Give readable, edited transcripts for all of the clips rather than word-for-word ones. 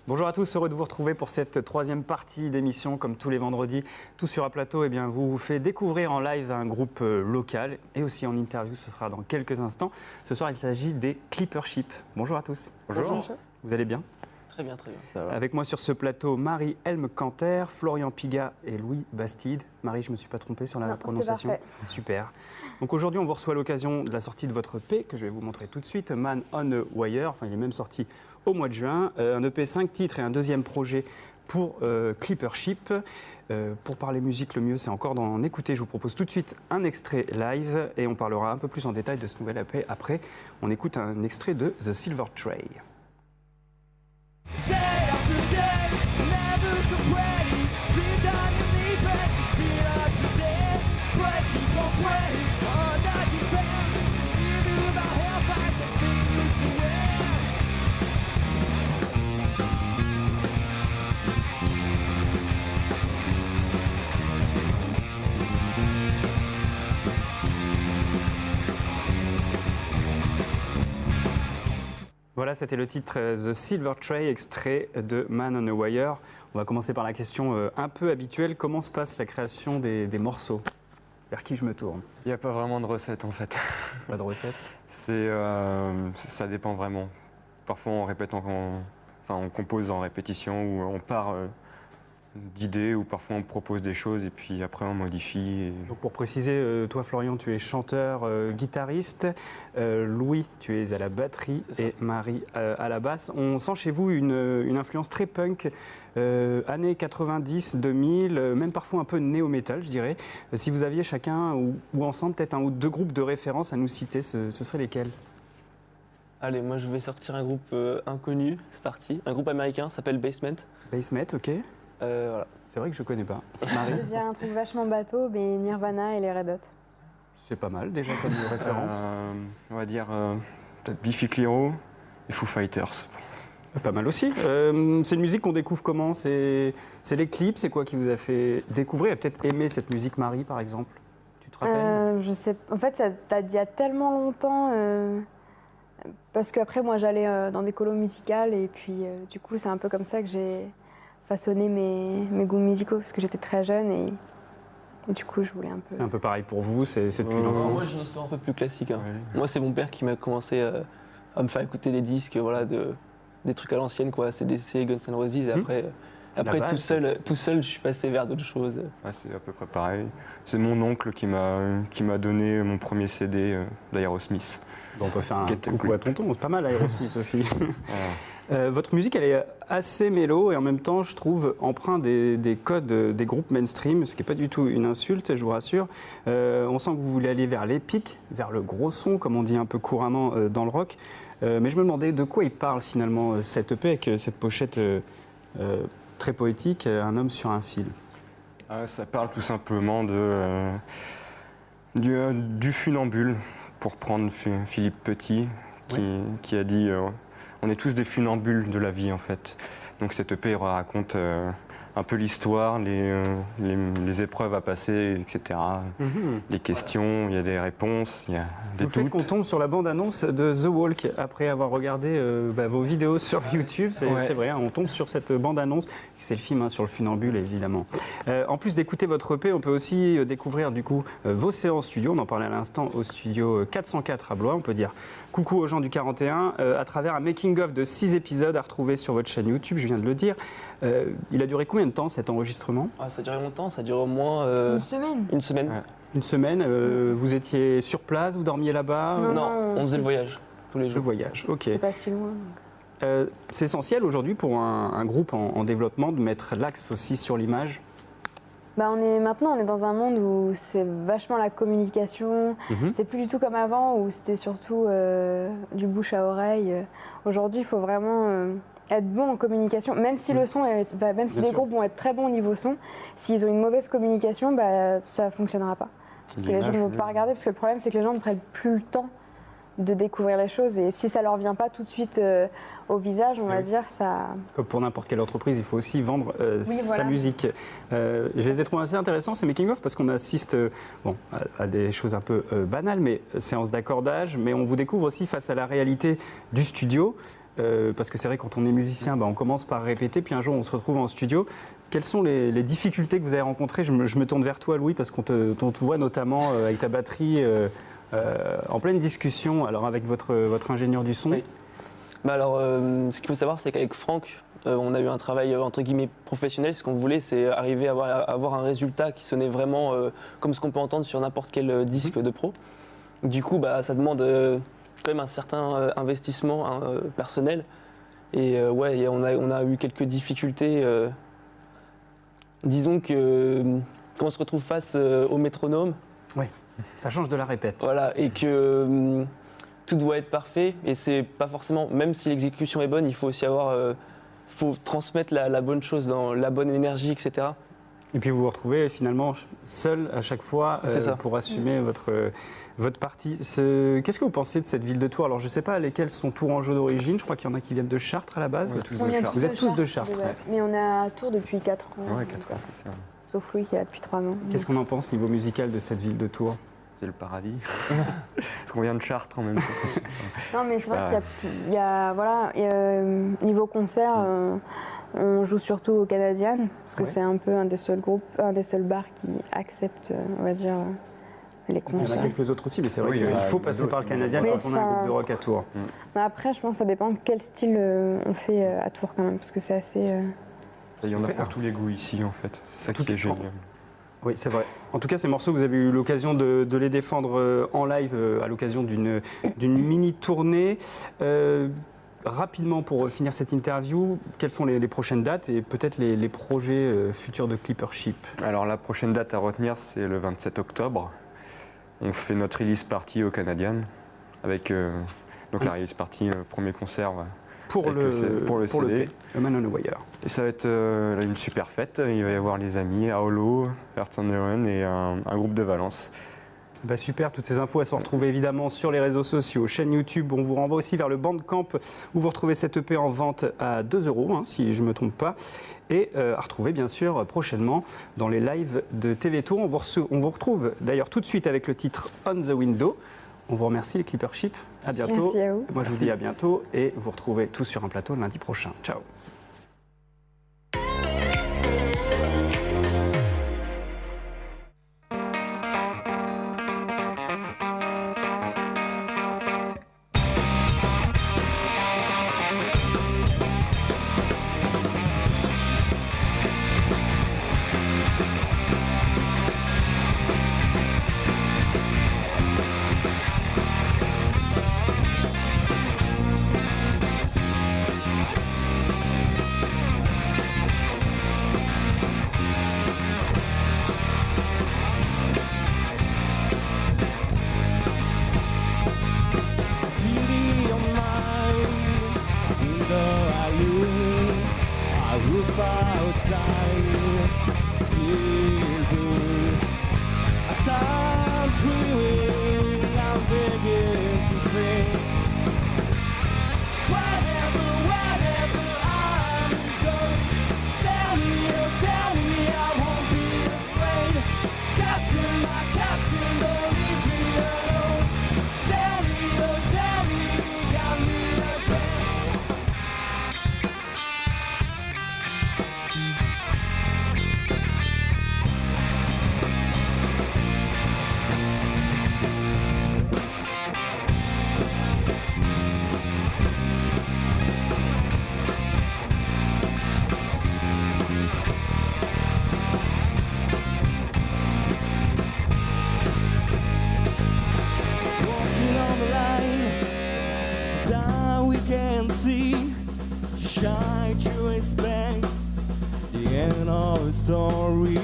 Bonjour à tous, heureux de vous retrouver pour cette troisième partie d'émission. Comme tous les vendredis, Tout sur un plateau vous fait découvrir en live un groupe local et aussi en interview, ce sera dans quelques instants. Ce soir, il s'agit des Clippership. Bonjour à tous. Bonjour. Vous allez bien? Très bien, très bien. Ça va. Avec moi sur ce plateau, Marie-Helme Canter, Florian Pigat et Louis Bastide. Marie, je ne me suis pas trompé sur la prononciation. Parfait. Super. Donc aujourd'hui, on vous reçoit à l'occasion de la sortie de votre EP que je vais vous montrer tout de suite, Man on a Wire. Enfin, il est même sorti au mois de juin. Un EP 5 titres et un deuxième projet pour Clippership. Pour parler musique, le mieux, c'est encore d'en écouter. Je vous propose tout de suite un extrait live et on parlera un peu plus en détail de ce nouvel EP après. On écoute un extrait de The Silver Tray. Day after day, never stop praying. Feel down your knee, but you feel like you're dead. Pray, keep on praying, all that you fail. You do about hellfire, something new to wear. Voilà, c'était le titre The Silver Tray, extrait de Man on a Wire. On va commencer par la question un peu habituelle. Comment se passe la création des morceaux? Vers qui je me tourne? Il n'y a pas vraiment de recette en fait. Pas de recette? Ça dépend vraiment. Parfois on répète, on compose en répétition ou on part d'idées ou parfois on propose des choses et puis après on modifie. Donc pour préciser, toi Florian, tu es chanteur, guitariste, Louis, tu es à la batterie et Marie à la basse. On sent chez vous une influence très punk, années 90, 2000, même parfois un peu néo-metal, je dirais. Si vous aviez chacun ou ensemble peut-être un ou deux groupes de référence à nous citer, ce seraient lesquels? Allez, moi je vais sortir un groupe inconnu, c'est parti. Un groupe américain s'appelle Basement. Basement, ok. Voilà. C'est vrai que je connais pas. Je Marie? veux dire un truc vachement bateau, mais Nirvana et les Red Hot. C'est pas mal déjà comme référence. On va dire peut-être Biffy Clyro et Foo Fighters. Pas mal aussi. C'est une musique qu'on découvre comment? C'est les clips? C'est quoi qui vous a fait découvrir et peut-être aimer cette musique, Marie, par exemple? Tu te rappelles? Je sais. En fait, ça date d'il y a tellement longtemps. Parce qu'après, moi, j'allais dans des colos musicales et puis du coup, c'est un peu comme ça que j'ai façonné mes goûts musicaux parce que j'étais très jeune et du coup, je voulais un peu. C'est un peu pareil pour vous, c'est depuis Moi l'enfance? j'ai une histoire un peu plus classique. Hein. Ouais. Moi c'est mon père qui m'a commencé à me faire écouter des disques, voilà, des trucs à l'ancienne, quoi. CDC, Guns N' Roses et après base. tout seul, je suis passé vers d'autres choses. Ouais, c'est à peu près pareil. C'est mon oncle qui m'a donné mon premier CD d'Aerosmith. Bon, on peut faire un Get a coucou grip. à tonton, pas mal Aerosmith aussi. Voilà. Votre musique, elle est assez mélo et en même temps, je trouve, empreinte des codes des groupes mainstream, ce qui n'est pas du tout une insulte, je vous rassure. On sent que vous voulez aller vers l'épique, vers le gros son, comme on dit un peu couramment dans le rock. Mais je me demandais de quoi il parle finalement cette EP avec cette pochette très poétique, un homme sur un fil. Ça parle tout simplement du funambule, pour prendre Philippe Petit, qui a dit on est tous des funambules de la vie en fait. Donc cette EP raconte un peu l'histoire, les épreuves à passer, etc. Les questions, il y a des réponses, il y a des Vous faites qu'on doutes. tombe sur la bande-annonce de The Walk après avoir regardé vos vidéos sur YouTube. C'est vrai, hein, on tombe sur cette bande-annonce. C'est le film sur le funambule, évidemment. En plus d'écouter votre EP, on peut aussi découvrir du coup vos séances studio. On en parlait à l'instant au studio 404 à Blois. On peut dire coucou aux gens du 41 à travers un making-of de 6 épisodes à retrouver sur votre chaîne YouTube, je viens de le dire. Il a duré combien de temps cet enregistrement? Ça a duré longtemps, ça a duré au moins Une semaine. une semaine. Ouais. Une semaine. Vous étiez sur place, vous dormiez là-bas? Non. Non, on faisait le voyage tous les Le jours. voyage, ok. C'est pas si loin. C'est essentiel aujourd'hui pour un groupe en développement de mettre l'axe aussi sur l'image. Maintenant, on est dans un monde où c'est vachement la communication. C'est plus du tout comme avant où c'était surtout du bouche à oreille. Aujourd'hui, il faut vraiment être bon en communication, même si le son même si Bien les sûr. groupes vont être très bons au niveau son, s'ils ont une mauvaise communication, ça fonctionnera pas. Parce que les gens ne vont pas regarder, parce que le problème c'est que les gens ne prennent plus le temps de découvrir les choses et si ça leur vient pas tout de suite au visage, on va dire, ça. Comme pour n'importe quelle entreprise, il faut aussi vendre sa voilà. musique. Je les ai trouvés assez intéressants ces making-of parce qu'on assiste à des choses un peu banales, mais séances d'accordage, mais on vous découvre aussi face à la réalité du studio. parce que c'est vrai quand on est musicien, on commence par répéter, puis un jour on se retrouve en studio. Quelles sont les difficultés que vous avez rencontrées? Je me tourne vers toi, Louis, parce qu'on te voit notamment avec ta batterie en pleine discussion alors avec votre ingénieur du son. Oui. Alors, ce qu'il faut savoir, c'est qu'avec Franck, on a eu un travail entre guillemets professionnel. Ce qu'on voulait, c'est arriver à avoir un résultat qui sonnait vraiment comme ce qu'on peut entendre sur n'importe quel disque de pro. Du coup, ça demande quand même un certain investissement personnel. Et ouais, on a eu quelques difficultés. Disons que quand on se retrouve face au métronome, Oui, ça change de la répète. voilà, et que tout doit être parfait. Et c'est pas forcément, même si l'exécution est bonne, il faut aussi faut transmettre la bonne chose, dans la bonne énergie, etc. Et puis vous vous retrouvez finalement seul à chaque fois C'est ça. pour assumer votre partie. Qu'est-ce que vous pensez de cette ville de Tours? Alors je ne sais pas lesquels sont tourangeaux d'origine, je crois qu'il y en a qui viennent de Chartres à la base. On est tous On de vient Chartres. Vous êtes tous de Chartres, ouais. Mais on est à Tours depuis 4 ans. Ouais, 4 ans, c'est ça. Sauf Louis qui est là depuis 3 ans. Qu'est-ce qu'on en pense niveau musical de cette ville de Tours? C'est le paradis. Parce qu'on vient de Chartres en même temps. Non, mais c'est vrai qu'il y a, voilà, niveau concert, on joue surtout au Canadian, parce que Ouais. c'est un peu un des seuls groupes, un des seuls bars qui acceptent, on va dire, les Il y en a concerts. quelques autres aussi, mais c'est vrai Oui, qu'il il y en a faut passer par le Canadien Mais quand on a un ça- groupe de rock à Tours. Mais après, je pense que ça dépend de quel style on fait à Tours quand même, parce que c'est assez... Il y en a Super. pour tous les goûts ici en fait. C'est ça En tout qui est cas, génial. Oui, c'est vrai. En tout cas, ces morceaux, vous avez eu l'occasion de les défendre en live à l'occasion d'une mini-tournée. Rapidement, pour finir cette interview, quelles sont les prochaines dates et peut-être les projets futurs de Clippership? Alors la prochaine date à retenir, c'est le 27 octobre. On fait notre release party au Canadian avec donc la release party, le premier concert. Pour Avec le CD. EP, A Man on a Wire. Et ça va être une super fête. Il va y avoir les amis, Aolo, Earth on the Run et un groupe de Valence. Bah super, toutes ces infos elles sont retrouvées évidemment sur les réseaux sociaux, chaîne YouTube. On vous renvoie aussi vers le Bandcamp où vous retrouvez cette EP en vente à 2 €, si je ne me trompe pas. Et à retrouver bien sûr prochainement dans les lives de TV Tour. On vous retrouve d'ailleurs tout de suite avec le titre On the Window. On vous remercie les Clippership. À bientôt. Merci à vous. Moi je vous dis à bientôt et vous retrouvez tous sur un plateau lundi prochain. Ciao. City of mine, window I look, I roof outside, silver. I start dreaming, I'm beginning to think. Whatever I'm going, tell me I won't be afraid. Captain, my captain, don't leave me alone. Tell me, you got me again. Walking on the line, down we can see, to shine to expect the end of a story.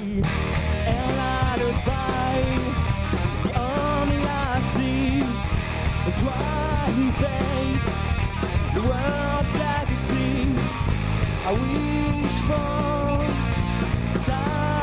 And lighted by the only I see, a dry face, the world's legacy. I wish for time.